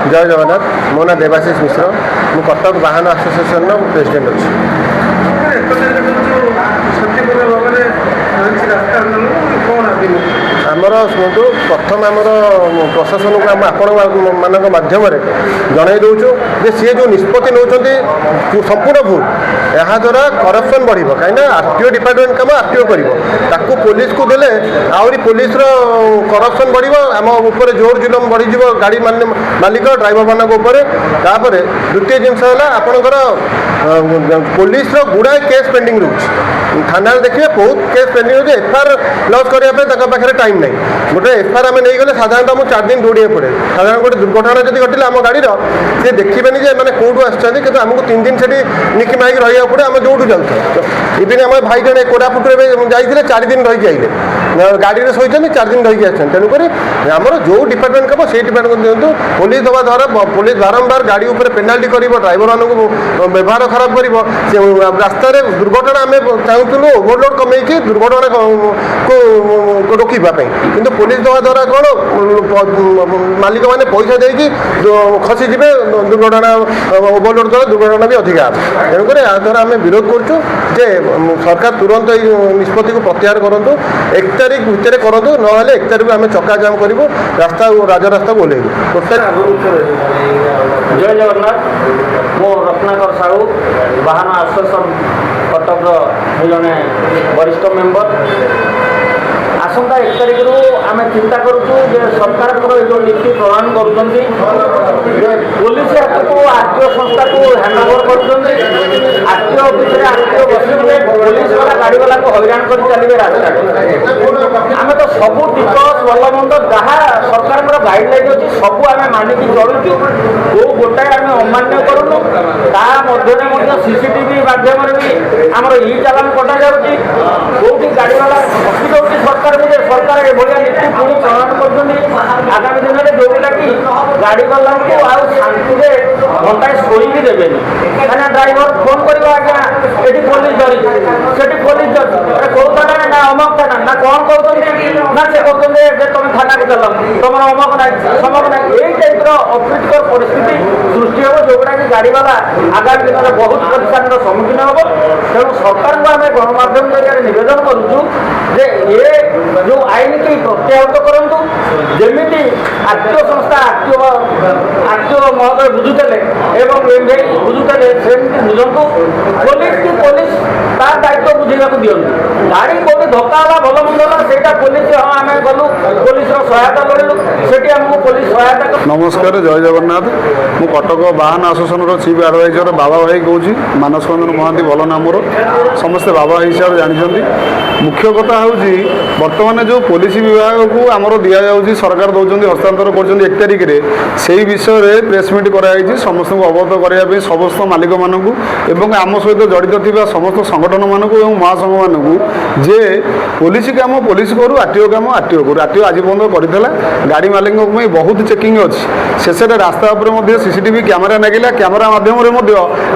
जय जगन्नाथ। मो ना देवाशीष मिश्र। मु कटक वाहन आसोसिएशन प्रेसिडेंट अच्छी। आमर शुणु प्रथम आमर प्रशासन को आपण मान मध्यम जन दूचु सी जो निष्पत्ति नौ संपूर्ण भूल यहाँ द्वारा करप्शन बढ़ कहीं आरटीओ डिपार्टमेंट कम आरटीओ कर पुलिस को देले आहरी पुलिस करप्शन बढ़ आम उपर जोर जुलम बढ़ी गाड़ी मालिक ड्राइवर मान द्वितीय जिनस आपणकर पुलिस गुड़ाए केस पेंडिंग रोचे थाना देखिए बहुत केस पेंडिंग रोचे एफआईआर लॉन्च करने टाइम नहीं गोटे एफआईआर आम नहीं गले साधारणतः मुझे 4 दिन दौड़े पड़े साधारण गोटे दुर्घटना जब घटला आम गाड़ी सी देखिए मैंने कौटू आसते आमको 3 दिन से निकी माइक रहा पड़े आम जो जाऊँ इवन आम भाई जन कोरापुट जाते 4 दिन रही आइले गाड़ी में शोचते 4 दिन रही आसान तेणुक आमर जो डिपार्टमेंट कम से डिपार्टमेंट दिखाँ पुलिस दवा द्वारा पुलिस बारंबार गाड़ी उपर पेनाल्टी कर ड्राइवर मानक व्यवहार खराब कर रास्तार दुर्घटना आम चाहूँ ओभरलोड कमे दुर्घटना को रोकवाई कि पुलिस दवा द्वारा कौन मालिक मैंने पैसा देकी खसीजे दुर्घटना ओभरलोड द्वारा दुर्घटना भी अधिका तेणुक या द्वारा आम विरोध करुँ सरकार तुरंत निष्पत्ति को प्रत्याहार करूँ 1 तारिख भितर करूँ ना 1 तारिख आम चक्काजाम करूँ रास्ता राजरास्ता को ओह्लैबू जय जगन्नाथ। मो रत्नाकर साहू वाहन आसोसिएशन कटक जड़े वरिष्ठ मेंबर आसंता 1 तारिख रु आम चिंता करुँ सरकार जो नीति प्रणाम कर पुलिस को आरटीओ संस्था को हैंडओवर कर आरटीओ ऑफिस आरटीओ बसवे पुलिस वाला गाड़ी वाला को हैरान कर चलिए रास्ता आम तो सब टिकस भल मंद जहाँ सरकार गाइडलाइन अच्छी सब आम मानिकी चलुचु जो गोटाए आम अमान्य करूँ ता मध्य सीसीटीवी माध्यम भी आम ई चालान कटा जाऊँगी कौटी गाड़ी वाला फसी जाऊँगी सरकार सरकार एभलिया नीति पुणी प्रणाम कर आगामी दिन में जोटा कि गाड़ी वाला को शांति से घंटाए शोई भी देवे कहीं ड्राइवर फोन कर आज्ञा ये पुलिस धरी से पुलिस धरी कौ थाना ना अमक थाना ना कौन कहते ना से कहते तुम थाना को चल तुम अमक ना समक ना यही टाइप अप्रीतिकर परिस्थिति सृष्टि हम जोटा कि गाड़ी वाला आगामी दिन में बहुत परेशान सम्मुखीन हम तेणु सरकार को आम गणमाध्यम जरिए निवेदन करुचु ये जो आईन की प्रत्याहृत करूँ जमी आरटीओ संस्था आरटीओ महोदय बुझुले एवं एमआई बुझुले सेमती बुझु पुलिस की पुलिस तार दायित्व बुझा दिखुं गाड़ी कौटी धक्का भल मंद है पुलिस हाँ आम गलु पुलिस सहायता करूँ से आमको पुलिस सहायता। नमस्कार जय जगन्नाथ। मु कटक वाहन आसोसिएशन चीफ एडवाइजर बाबा भाई कहूँ मानस रंजन महांती भल नाम समस्ते बाबा भाई हिसाब से जानते मुख्य कथा हूँ बर्तमान जो पुलिस विभाग को आमर दि जाऊँगी सरकार दौरान हस्तांतर कर 1 तारिख में से विषय में प्रेसमिट कराई समस्त अवगत करने समस्त मालिक मानक आम सहित जड़ित थी समस्त संगठन मानक महासंघ मानक जे पुलिस काम पुलिस करूँ आरटीओ काम आरटीओ करूँ आरटीओ आज पर्यटन करता गाड़ी मालिक बहुत चेकिंग अच्छी शेष रास्ता उपर सीसीटीवी कैमेरा लगिला कैमेरा मध्यम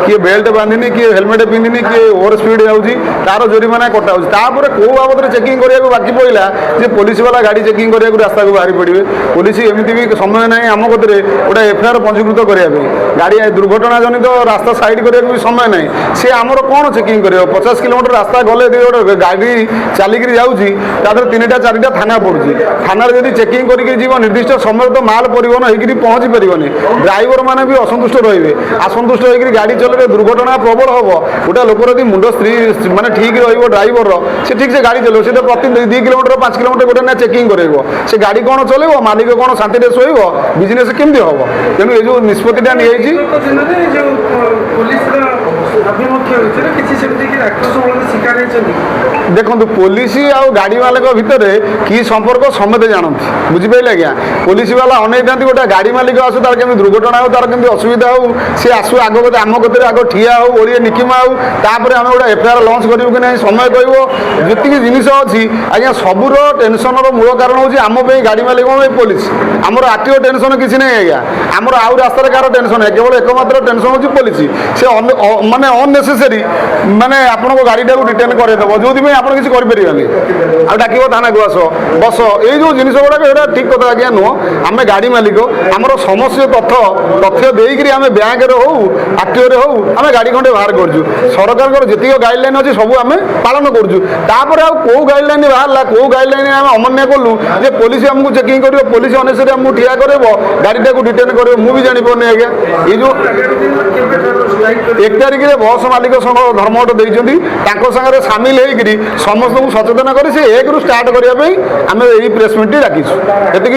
किए बेल्ट बांधिनी किए हेलमेट पिंधिनी किए ओवर स्पीड जाऊँगी तार जोरिमाना कटाऊँगी कौ बाबद चेकिंग करने बाकी पड़ा जे पुलिस वाला गाड़ी चेकिंग करने रास्ता को बाहरी पड़े पुलिस एमती भी समय ना आम कतरे गोटे एफआईआर पंजीकृत करने गाड़ी दुर्घटना जनित रास्ता साइड करने भी समय ना सी आमर कौन चेकिंग कर 50 किलोमीटर रास्ता गले गोटे गाड़ी चलिक जाऊँगी 3टा 4टा थाना पड़ुଛି थाना जब चेकिंग करके निर्दिष्ट समय तो माल परिवहन होकर पहुँची पारे ड्राइवर मैंने भी असंतुष्ट रे असंतुष्ट होकर गाड़ी चलते दुर्घटना प्रबल हम गोटे लोकर यदि मुंड स्त्री मानते ठीक ड्राइवर से ठीक से गाड़ी चलो तो प्रति 2 किलोमीटर 5 किलोमीटर गोटे ना चेकिंग करेगा से गाड़ी कौन चलो मालिक कौन शांति से शोब बिजनेस केमती हम तेणु ये जो निष्पत्तिटा नहीं देखो पुलिस आ गाड़ी मालिक भितर कि संपर्क समझते जानती बुझिपारे आज्ञा पुलिस वाला अनेक था गोटे गाड़ी मालिक आसू तार केमी दुर्घटना हो तार केमी असुविधा हो सी आसू आग आम कतरे आग ठिया हो ओडिए निकिमा हो तापर आम गोटे एफआईआर लंच करूँ कि नहीं समय कह जी जिनस अच्छी आज्ञा सबूर टेनसन मूल कारण हूँ आम गाड़ी मालिक पुलिस आमर आरटीओ टेनसन किसी नहीं आज्ञा ଆମର ଆଉ ରାସ୍ତାରେ କାହାର ଟେନସନ୍ ନାହିଁ, କେବଳ ଏକମାତ୍ର ଟେନସନ୍ ହେଉଛି ପୋଲିସ। ସେ ମାନେ ଅନନେସେସାରୀ ମାନେ ଆପଣଙ୍କ ଗାଡ଼ିଟାକୁ ରିଟର୍ନ କରେଇଦେବ, ଯେଉଁଥିପାଇଁ ଆପଣ କିଛି କରିପାରିବେନି। ଆଉ ଡାକିବ ଥାନାକୁ ଆସ ବସ, ଏଇ ଯେଉଁ ଜିନିଷ ଗୁଡ଼ାକ ଏଇଟା ଠିକ୍ କଥା ଆଜ୍ଞା ନୁହଁ। ଆମେ ଗାଡ଼ି ମାଲିକ, ଆମର ସମସ୍ତ ତଥ୍ୟ ଦେଇକରି ଆମେ ବ୍ୟାଙ୍କରେ ହଉ ଆର୍ଟିଓରେ ହଉ ଆମେ ଗାଡ଼ି ଖଣ୍ଡେ ବାହାର କରୁଛୁ। ସରକାରଙ୍କର ଯେତିକି ଗାଇଡ଼ଲାଇନ୍ ଅଛି ସବୁ ଆମେ ପାଳନ କରୁଛୁ। ତାପରେ ଆଉ କେଉଁ ଗାଇଡ଼ଲାଇନ୍ ବାହାରିଲା, କେଉଁ ଗାଇଡ଼ଲାଇନ୍ ଆମେ ଅମାନ୍ୟ କଲୁ ଯେ ପୋଲିସ ଆମକୁ ଚେକିଂ କରିବ, ପୋଲିସ ଅନୁସାରେ ଆମକୁ ଠିଆ କରାଇବ, ଗାଡ଼ିଟାକୁ ରିଟର୍ନ କରିବ, ମୁଁ ବି ଜାଣିପାରୁନି ଆଜ୍ଞା। ଏଇ ଯେଉଁ 1 ତାରିଖରେ ବସ୍ ମାଲିକ ସଂଘ ଧର୍ମଘଟ ଦେଇଛନ୍ତି, ତାଙ୍କ ସାଙ୍ଗରେ ସାମିଲ ହେଇକରି ସମସ୍ତଙ୍କୁ ସଚେତନ କରି ସେ 1ରୁ ଷ୍ଟାର୍ଟ କରିବା ପାଇଁ ଆମେ ଏଇ ପ୍ରେସ୍ ମିଟ୍ଟି ଡାକିଛୁ। ଏତିକି